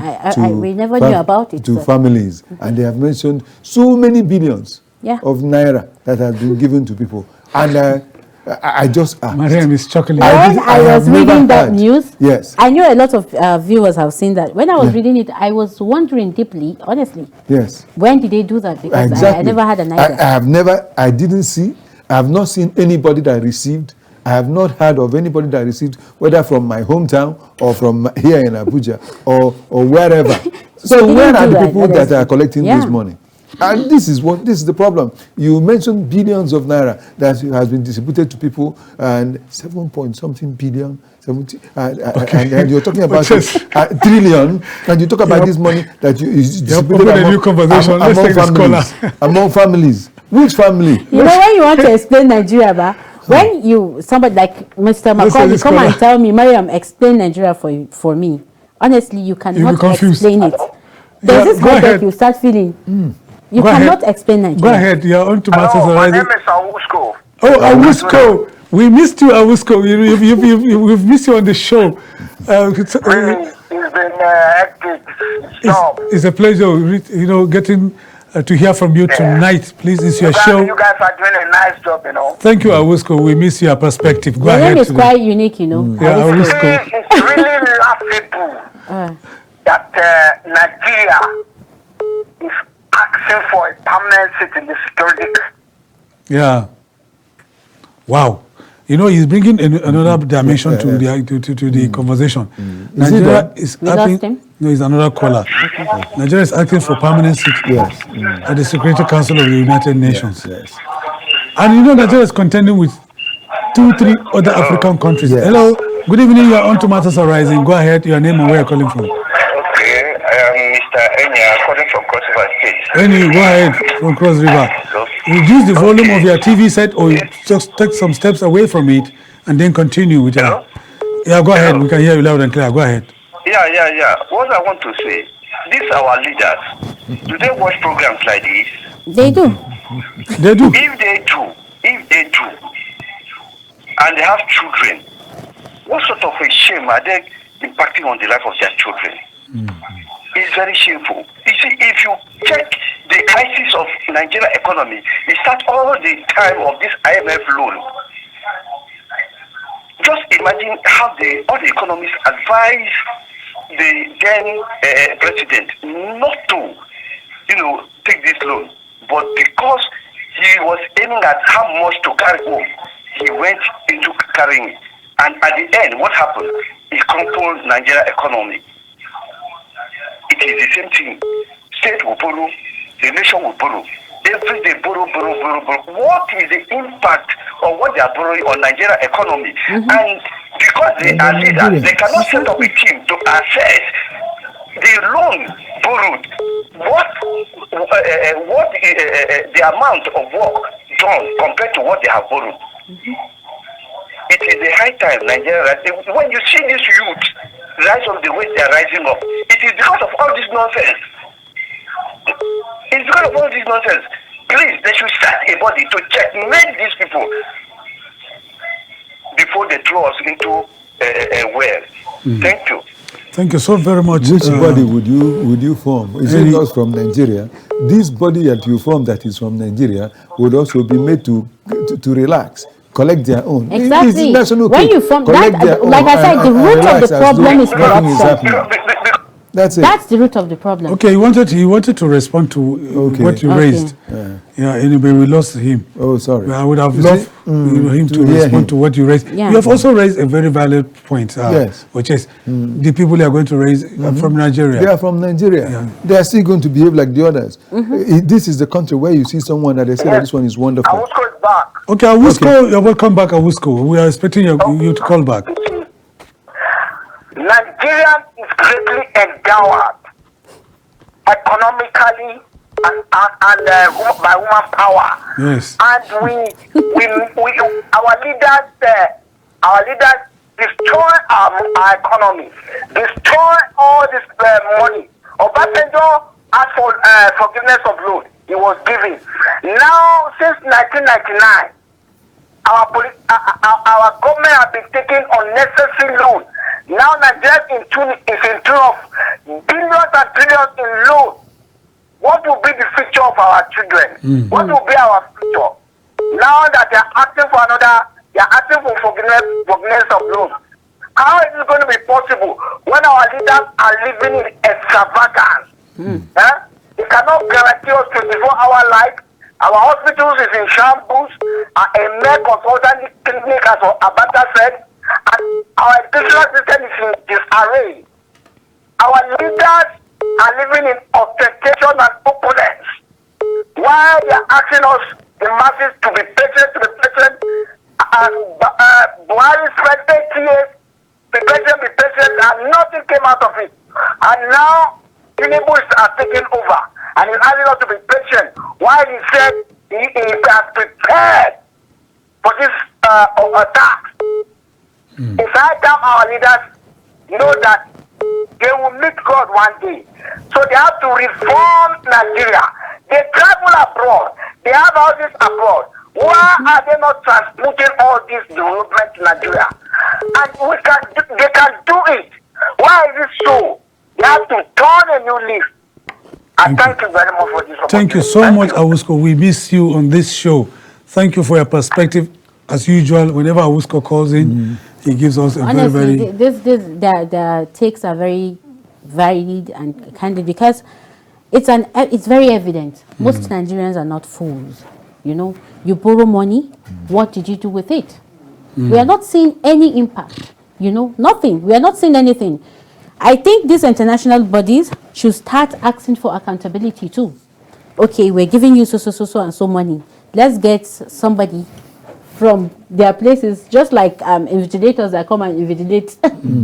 We never knew about it. To families, and they have mentioned so many billions of naira that have been given to people. And I just asked. Maryam is chuckling. When I was reading that news, yes, I know a lot of viewers have seen that. When I was reading it, I was wondering deeply, honestly. Yes. When did they do that? Because exactly. I never had an idea. I didn't see. I have not seen anybody that received. I have not heard of anybody that received, whether from my hometown or from here in Abuja or wherever. So where are the people that are collecting this money? And this is the problem. You mentioned billions of naira that has been distributed to people, and 7-point-something billion, 70, and you're talking about trillion, and you talk about this money that you distributed among families. Which family? You know, when you want to explain Nigeria, when somebody like Mr. Macauley come and tell me, Maryam, explain Nigeria for me. Honestly, you cannot explain it. There's this headache you start feeling. You cannot explain Nigeria. Go ahead. You're on to Matters Arising. My name is Awusko. Oh, Awusko. We missed you, Awusko. We've missed you on the show. It's been hectic. It's a pleasure, getting to hear from you tonight. Please, it's your show. You guys are doing a nice job, Thank you, Awusko. We miss your perspective. Go ahead. Your name is quite unique, Yeah, Awusko. It's really laughable that Nigeria is asking for a permanent seat in the security. Yeah. Wow. He's bringing another dimension to the conversation. Nigeria is asking. No, it's another caller. Nigeria is asking for permanent seat at the Security Council of the United Nations. Yes. And Nigeria is contending with 2-3 other African countries. Hello. Good evening. You are on to Matters Arising. Go ahead. Your name and where you're calling from. Okay. I am Mr. Enya, calling from Cross River State. Enya, go ahead from Cross River. Reduce the volume of your TV set, or you just take some steps away from it and then continue with your... Yeah, go ahead. We can hear you loud and clear. Go ahead. Yeah. What I want to say, these are our leaders. Do they watch programs like this? They do. They do. If they do, and they have children, what sort of a shame are they impacting on the life of their children? It's very shameful. You see, if you check the crisis of Nigeria economy, it starts all the time of this IMF loan. Just imagine how all the economists advise the then president not to, take this loan. But because he was aiming at how much to carry home, he went into carrying it. And at the end, what happened? He crumpled Nigeria economy. It is the same thing. State will borrow, the nation will borrow. Every day borrow. What is the impact of what they are borrowing on Nigeria economy? And because they are leaders, they cannot set up a team to assess the loan borrowed the amount of work done compared to what they have borrowed. It is a high time, Nigeria. When you see these youth rise up the way they are rising up, it is because of all this nonsense. It's because of all this nonsense. Please, they should start a body to checkmate these people before they throw us into a well. Thank you. Thank you so very much. Which body would you form? Is it not from Nigeria? This body that you form that is from Nigeria would also be made to relax, collect their own. Exactly. When you form that, like I said, the root of the problem is corruption. That's it. That's the root of the problem. Okay, he wanted to respond to what you raised. Yeah, anyway, we lost him. Oh, sorry. I would have loved him to respond to what you raised. Yeah. You have also raised a very valid point, yes, which is the people you are going to raise are from Nigeria. They are from Nigeria. Yeah. They are still going to behave like the others. This is the country where you see someone that they say that this one is wonderful. Awusko is back. Okay, Awusko, you're welcome back, Awusko. We are expecting you to call back. Nigeria is greatly endowed economically and by woman power. Yes. And our leaders destroy our economy, destroy all this money. Obasanjo asked for forgiveness of loan. He was giving. Now, since 1999, our government has been taking unnecessary loan. Now Nigeria is in tune of billions and trillions in loan. What will be the future of our children? What will be our future? Now that they are asking for they are asking for forgiveness of loan. How is it going to be possible when our leaders are living in extravagance? They cannot guarantee us 24-hour life. Our hospitals is in shambles. A mere consultant clinic, as Abata said. And our educational system is in disarray. Our leaders are living in ostentation and opulence. Why they are asking us, the masses, to be patient, Buhari spent 8 years, be patient, and nothing came out of it. And now, Tinubu are taking over, and he's asking us to be patient, while he said he has prepared for this attack. It's high time our leaders know that they will meet God one day. So they have to reform Nigeria. They travel abroad. They have houses abroad. Why are they not transmuting all this development to Nigeria? And they can do it. Why is it so? They have to turn a new leaf. And thank you very much for this opportunity. Thank you so much, Awusko. We miss you on this show. Thank you for your perspective. As usual, whenever Awusko calls in, he gives us a honestly, very... the takes are very varied and candid because it's very evident. Most Nigerians are not fools. You know, you borrow money, what did you do with it? We are not seeing any impact. You know, nothing. We are not seeing anything. I think these international bodies should start asking for accountability too. Okay, we're giving you so and so money. Let's get somebody from their places, just like invigilators that come and invigilate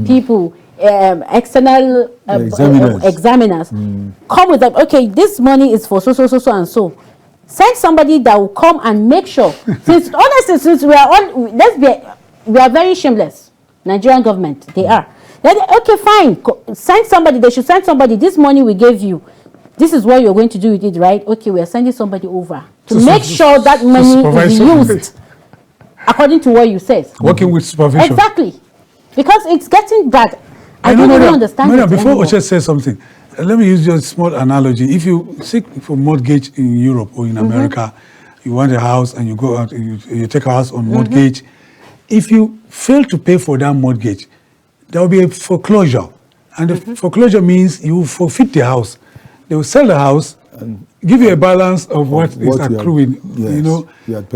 people, external examiners. Come with them. Okay, this money is for so and so. Send somebody that will come and make sure. Since we are very shameless. Nigerian government, they are. Then, okay, fine. Send somebody. They should send somebody. This money we gave you, this is what you're going to do with it, right? Okay, we are sending somebody over to make sure that money is used according to what you say. Working with supervision. Exactly. Because it's getting bad. I don't really understand Maryam, before anymore. Oche says something, let me use just a small analogy. If you seek for mortgage in Europe or in America, you want a house and you go out and you take a house on mortgage. If you fail to pay for that mortgage, there will be a foreclosure. And the foreclosure means you forfeit the house. They will sell the house, and give you a balance of what is accruing. You know,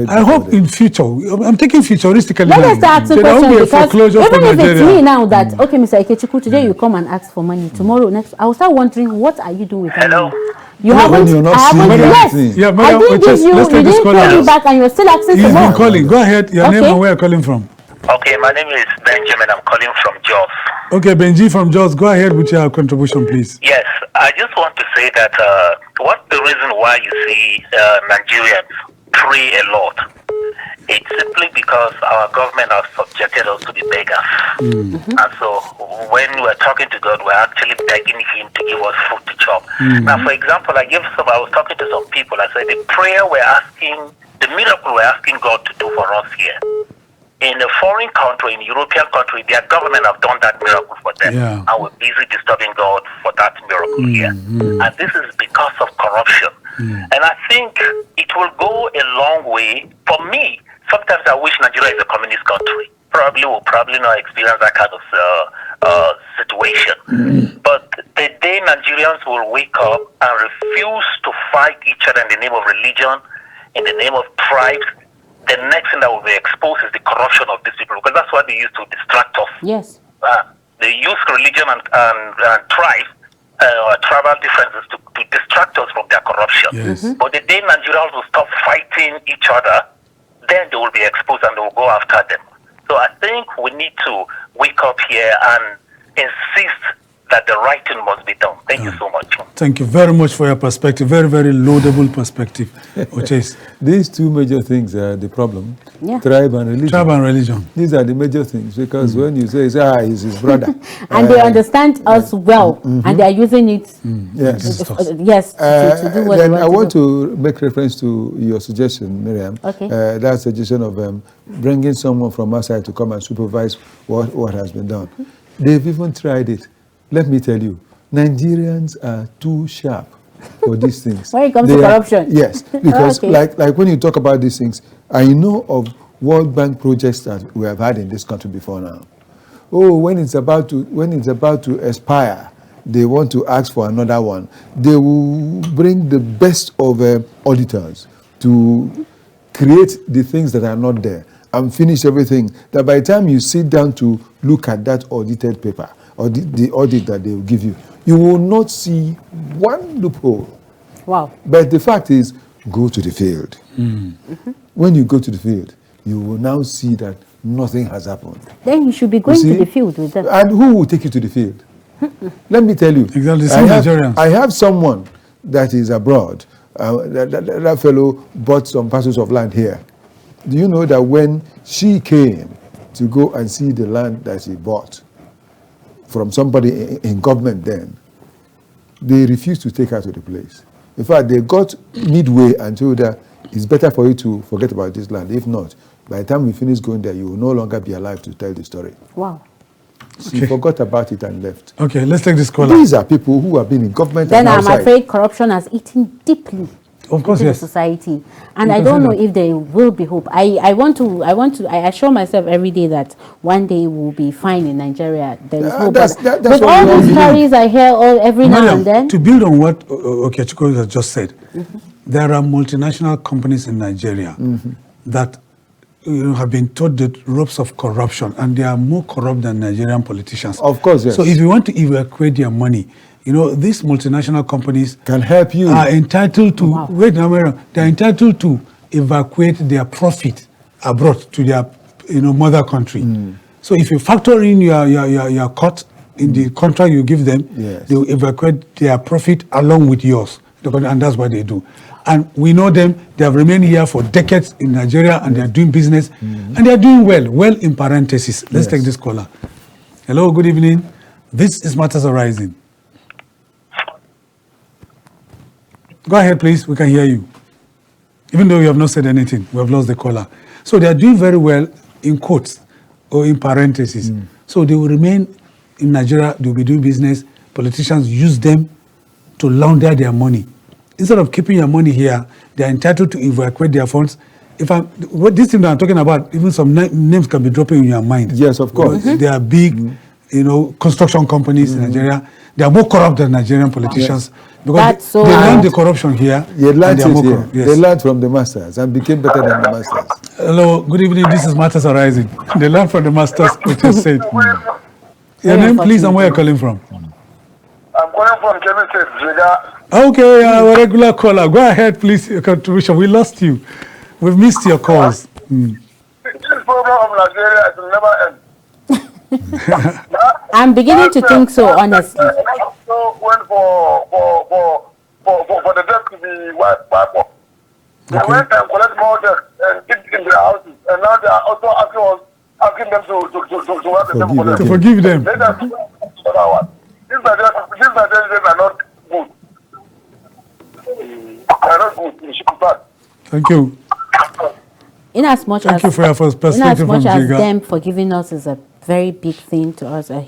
I hope in future, I'm taking futuristically. Let us start asking questions because even if it's me now that, okay, Mr. Okechukwu, today you come and ask for money, tomorrow, next, I will start wondering, what are you doing with that money? You haven't, yes, yeah, I didn't give you, you didn't pay me back and you're still asking for more. He's been calling. Go ahead, your name and where you're calling from. Okay, my name is Benjamin. I'm calling from Jos. Okay, Benji from Jos, go ahead with your contribution, please. Yes, I just want to say that what's the reason why you see Nigerians pray a lot? It's simply because our government has subjected us to be beggars. And so when we're talking to God, we're actually begging Him to give us food to chop. Now, for example, I was talking to some people. I said the prayer we're asking, the miracle we're asking God to do for us here. In a foreign country, in a European country, their government have done that miracle for them. Yeah. And we're busy disturbing God for that miracle here. And this is because of corruption. And I think it will go a long way. For me, sometimes I wish Nigeria is a communist country. We'll probably not experience that kind of situation. But the day Nigerians will wake up and refuse to fight each other in the name of religion, in the name of tribes, the next thing that will be exposed is the corruption of these people, because that's what they use to distract us. Yes. They use religion and tribe, tribal differences to distract us from their corruption. Yes. But the day Nigerians will stop fighting each other, then they will be exposed and they will go after them. So I think we need to wake up here and insist that the right thing must be done. Thank you so much. Thank you very much for your perspective. Very, very laudable perspective, Oches. These two major things are the problem. Yeah. Tribe and religion. Tribe and religion. These are the major things, because when you say, he's his brother. And they understand us well, and they are using it. Yes. Yes, to do what then they I want want to make reference to your suggestion, Maryam. Okay. That suggestion of bringing someone from outside to come and supervise what has been done. They've even tried it. Let me tell you, Nigerians are too sharp for these things. When it comes to corruption. Yes, because like when you talk about these things, I know of World Bank projects that we have had in this country before now. Oh, when it's about to expire, they want to ask for another one. They will bring the best of auditors to create the things that are not there and finish everything. That by the time you sit down to look at that audited paper, or the audit that they will give you, you will not see one loophole. Wow. But the fact is, go to the field. When you go to the field, you will now see that nothing has happened. Then you should be going to the field with them. And who will take you to the field? Let me tell you. Exactly, I have someone that is abroad. That fellow bought some parcels of land here. Do you know that when she came to go and see the land that she bought from somebody in government then, they refused to take her to the place. In fact, they got midway and told her, it's better for you to forget about this land. If not, by the time we finish going there, you will no longer be alive to tell the story. Wow. She forgot about it and left. Okay, let's take this caller. These are people who have been in government Then and I'm outside. afraid corruption has eaten deeply Of course, into yes. the society, and I don't know if there will be hope. I assure myself every day that one day we'll be fine in Nigeria. There is hope. That's With what all we all these believe. stories I hear every now Maryam, and then. to build on what Okechukwu has just said, there are multinational companies in Nigeria that have been taught the ropes of corruption, and they are more corrupt than Nigerian politicians. Of course, yes. So if you want to evacuate their money, these multinational companies can help you. Are entitled to wait now, Maryam, they're entitled to evacuate their profit abroad to their mother country. So if you factor in your cut in the contract you give them, they will evacuate their profit along with yours, and that's what they do. And we know them, they have remained here for decades in Nigeria, and they are doing business, and they are doing well in parentheses. Let's take this caller. Hello, good evening. This is Matters Arising. Go ahead, please, we can hear you. Even though you have not said anything, we have lost the caller. So they are doing very well in quotes or in parentheses. So they will remain in Nigeria, they will be doing business. Politicians use them to launder their money. Instead of keeping your money here, they are entitled to evacuate their funds. This thing that I'm talking about, even some names can be dropping in your mind. Yes, of course. They are big, construction companies in Nigeria. They are more corrupt than Nigerian politicians. Because they learned the corruption here. They learned and they are more corrupt. Yes. They learned from the masters and became better than the masters. Hello, good evening. This is Matters Arising. They learned from the masters, which is said. Your name, please, and where you're calling from? I'm calling from Kebbi State, Jega. Okay, a regular caller. Go ahead, please, your contribution. We lost you. We've missed your calls. This problem of Nigeria it will never end. I'm beginning to think so, honestly. So went for the debt to be wiped off. They went and collect more debt and keep it in their houses, and now they are also asking them to wipe the debt for them. To forgive them. Let us do another one. These Nigerians are not good. They are not good. We should start. Thank you. In as much Thank you for your first perspective from Jiga. them forgiving us is a very big thing to us, a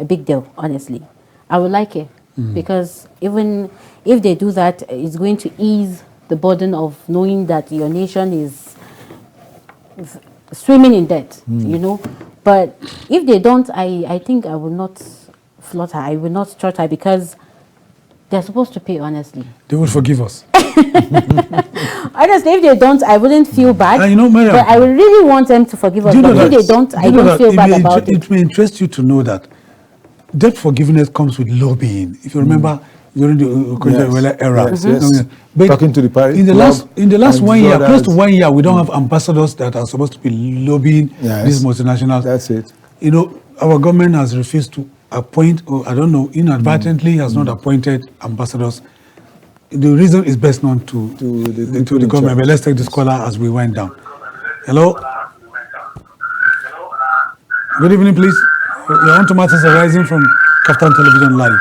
big deal, honestly. I would like it because even if they do that, it's going to ease the burden of knowing that your nation is swimming in debt, you know. But if they don't, I think I will not flutter. I will not stutter because they're supposed to pay, honestly. They will forgive us. Honestly, if they don't, I wouldn't feel bad. You know, Maryam, but I would really want them to forgive us. But if they don't, I don't feel bad about it. It may interest you to know that debt forgiveness comes with lobbying. If you remember, during the Okechukwu era, But talking to the party in the last 1 year, close to 1 year, we don't have ambassadors that are supposed to be lobbying these multinationals. That's it. You know, our government has refused to appoint, or I don't know, inadvertently has not appointed ambassadors. The reason is best known to the government. But let's take this caller as we wind down. Hello. Good evening, please. Your own tomatoes are rising from KAFTAN Television Live.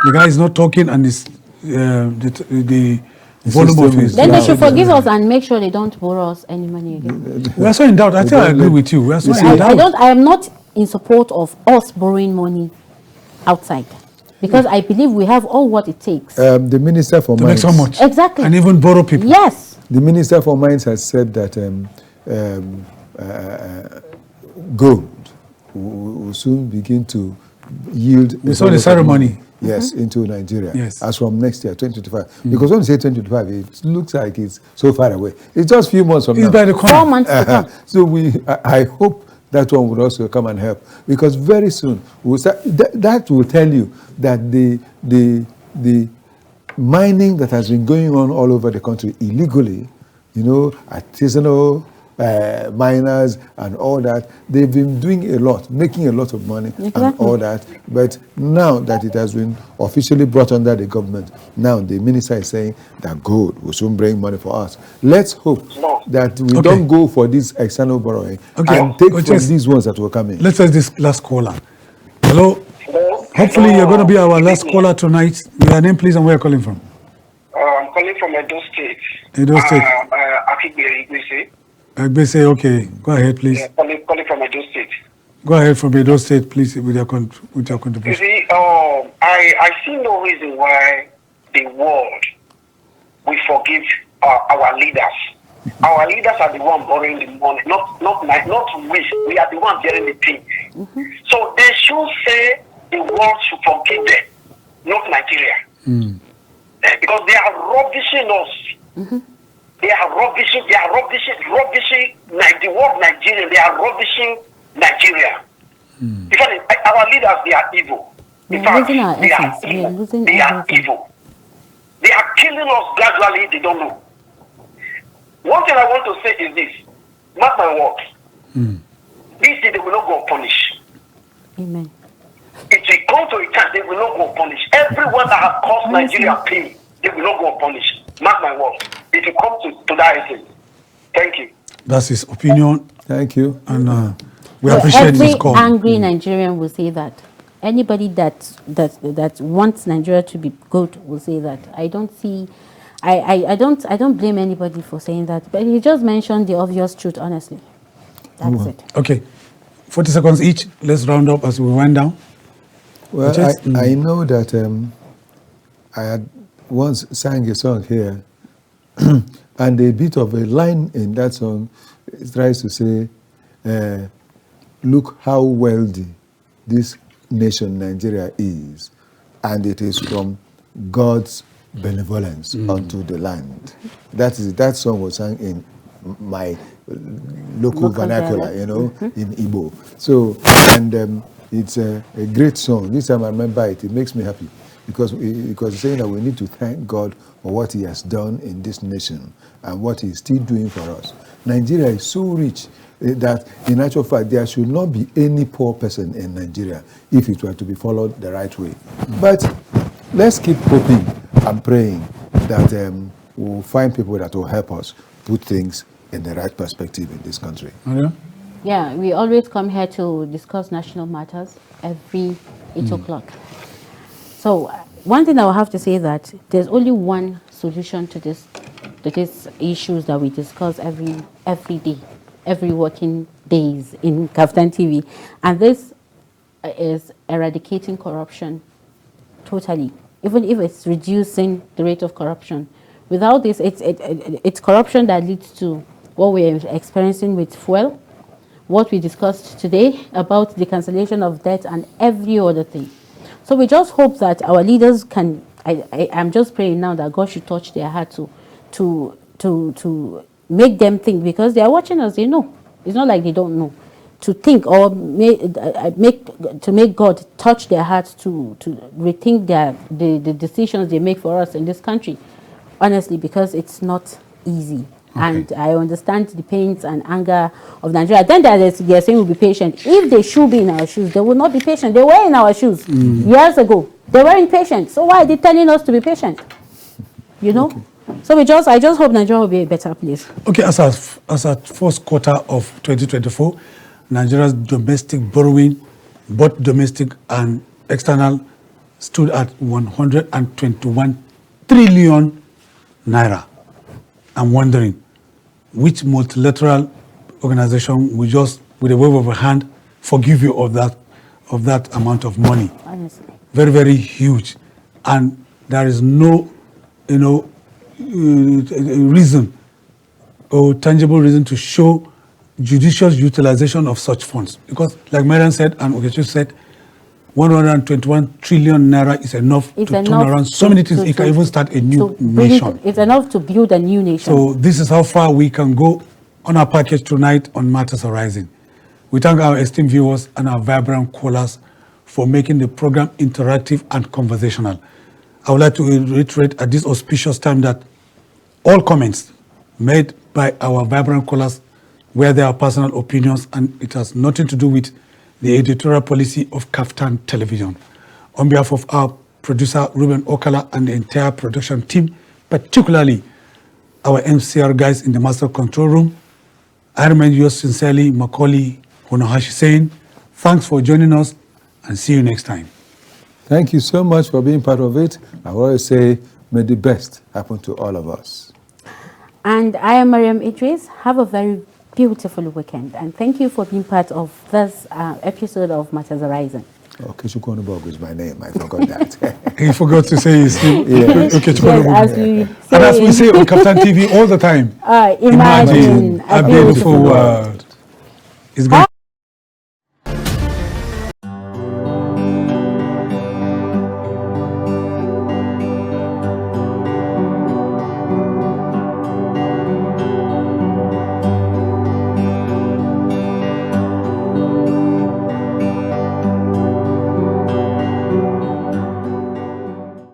The guy is not talking, and the volume of his. Then they should forgive us and make sure they don't borrow us any money again. We are so in doubt. I think I agree with you. We are so in doubt. I am not in support of us borrowing money outside. Because I believe we have all what it takes. The Minister for Mines. To make so much. Exactly. And even borrow people. Yes. The Minister for Mines has said that gold will soon begin to yield. We saw the ceremony. Yes, into Nigeria. Yes. As from next year, 2025. Because when you say 2025, it looks like it's so far away. It's just a few months from now. It's by the corner. 4 months to come. So I hope that one would also come and help, because very soon we'll start, that will tell you that the mining that has been going on all over the country illegally, you know, artisanal miners and all that, they've been doing a lot, making a lot of money and all that. But now that it has been officially brought under the government, now the minister is saying that gold will soon bring money for us. Let's hope that we don't go for this external borrowing and take from these ones that will come in. Let's take this last caller. Hello. Hopefully you're going to be our last caller tonight. Your name, please, and where you're calling from. I'm calling from Edo State. Edo State. Idris. Okay. Go ahead, please. Yeah, calling from Edo State. Go ahead from Edo State, please, with your contribution. You see, I see no reason why the world will forgive our leaders. Our leaders are the ones borrowing the money, not we. We are the ones getting the thing. So they should say the world should forgive them, not Nigeria. Because they are rubbishing us. They are rubbishing the word Nigeria. They are rubbishing Nigeria. In fact, our leaders, they are evil. In fact, they are evil. They are evil. They are killing us gradually. They don't know. One thing I want to say is this: mark my words. This day they will not go punish. Amen. It will come to a time they will not go punish. Everyone that has caused Nigeria pain, they will not go punish. Mark my words. It will come to that essence. Thank you. That's his opinion. Thank you. And we appreciate this call. Every angry Nigerian will say that. Anybody that wants Nigeria to be good will say that. I don't see. I don't blame anybody for saying that. But he just mentioned the obvious truth. Honestly, that's it. Okay, 40 seconds each. Let's round up as we wind down. Well, I know that I had once sang a song here, and a bit of a line in that song tries to say, look how wealthy this nation Nigeria is, and it is from God's benevolence unto the land. That song was sung in my local vernacular, you know, in Igbo. So, and it's a great song. This time I remember it. It makes me happy because saying that we need to thank God for what He has done in this nation and what He is still doing for us. Nigeria is so rich that, in actual fact, there should not be any poor person in Nigeria if it were to be followed the right way. But let's keep hoping and praying that we'll find people that will help us put things in the right perspective in this country. Maryam? Yeah, we always come here to discuss national matters every 8 o'clock. So one thing I will have to say that there's only one solution to these issues that we discuss every day, every working days in KAFTAN TV, and this is eradicating corruption totally. Even if it's reducing the rate of corruption, without this, it's corruption that leads to what we're experiencing with fuel, what we discussed today about the cancellation of debt and every other thing. So we just hope that our leaders can, I'm just praying now that God should touch their heart to make them think, because they are watching us, they know. It's not like they don't know. To think or make God touch their hearts to rethink the decisions they make for us in this country. Honestly, because it's not easy. Okay. And I understand the pains and anger of Nigeria. Then they're saying we'll be patient. If they should be in our shoes, they will not be patient. They were in our shoes years ago. They were impatient. So why are they telling us to be patient? You know? Okay. So I just hope Nigeria will be a better place. Okay, as at first quarter of 2024, Nigeria's domestic borrowing, both domestic and external, stood at 121 trillion naira. I'm wondering which multilateral organization will just, with a wave of a hand, forgive you of that amount of money. Honestly. Very, very huge. And there is no, reason or tangible reason to show judicious utilization of such funds. Because, like Maryam said and Okechukwu said, 121 trillion naira is enough to turn around so many things. It can even start a new nation. It's enough to build a new nation. So this is how far we can go on our package tonight on Matters Arising. We thank our esteemed viewers and our vibrant callers for making the program interactive and conversational. I would like to reiterate at this auspicious time that all comments made by our vibrant callers were their personal opinions, and it has nothing to do with the editorial policy of KAFTAN Television. On behalf of our producer, Ruben Okala, and the entire production team, particularly our MCR guys in the master control room, I remind you sincerely, Macauley Hunohashi, saying, thanks for joining us and see you next time. Thank you so much for being part of it. I always say, may the best happen to all of us. And I am Maryam Idris. Have a very beautiful weekend, and thank you for being part of this episode of Matters Arising. Okechukwu Onugbogu is my name. I forgot that. He forgot to say his name. Yes. And as we say on KAFTAN TV all the time, imagine a beautiful world. It's going